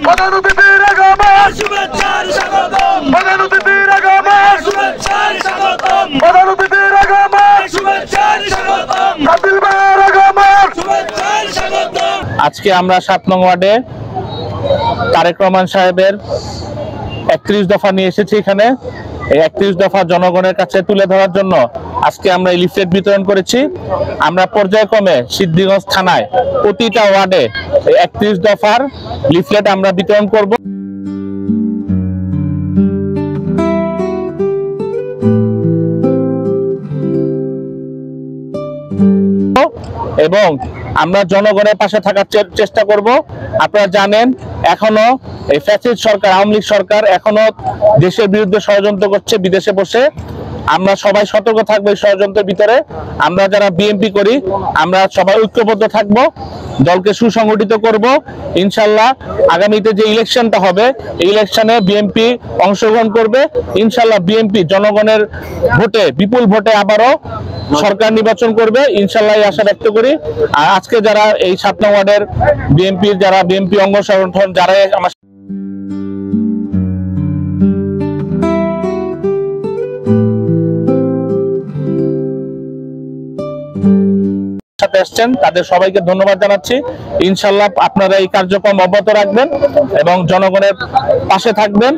প্রধান অতিথির আগমন শুভেচ্ছার স্বাগতম প্রধান অতিথির আগমন শুভেচ্ছার স্বাগতম প্রধান অতিথির আগমন শুভেচ্ছার স্বাগতম কাবিল ভাইয়ের আগমন শুভেচ্ছার স্বাগতম। আজকে আমরা 7 নং ওয়ার্ডে তারেক রহমান সাহেবের 31 দফা নিয়ে এসেছি। এখানে এই 31 দফা জনগণের কাছে তুলে ধরার জন্য আজকে আমরা লিফলেট বিতরণ করেছি। আমরা পর্যায়ক্রমে সিদ্ধিরগঞ্জ থানায় প্রতিটা ওয়ার্ডে 31 দফার লিফলেট আমরা বিতরণ করব এবং আমরা জনগণের পাশে থাকার চেষ্টা করব। আপনারা জানেন এখনো এই ফ্যাসিস্ট সরকার, আওয়ামী লীগ সরকার এখনো দেশের বিরুদ্ধে ষড়যন্ত্র করছে বিদেশে বসে। আমরা সবাই সতর্ক থাকবো এই ষড়যন্ত্রের ভিতরে। আমরা যারা বিএনপি করি আমরা সবাই ঐক্যবদ্ধ থাকব, দলকে সুসংগঠিত করব। ইনশাল্লাহ আগামীতে যে ইলেকশনটা হবে এই ইলেকশনে বিএনপি অংশগ্রহণ করবে। ইনশাল্লাহ বিএনপি জনগণের ভোটে, বিপুল ভোটে আবারও সরকার নির্বাচন করবে ইনশাল্লাহ, এই আশা ব্যক্ত করি। আর আজকে যারা এই 7 নং ওয়ার্ডের বিএনপির যারা বিএনপি অঙ্গ সংগঠন যারা আমার সাথে আসছেন তাদের সবাইকে ধন্যবাদ জানাচ্ছি। ইনশাল্লাহ আপনারা এই কার্যক্রম অব্যাহত রাখবেন এবং জনগণের পাশে থাকবেন।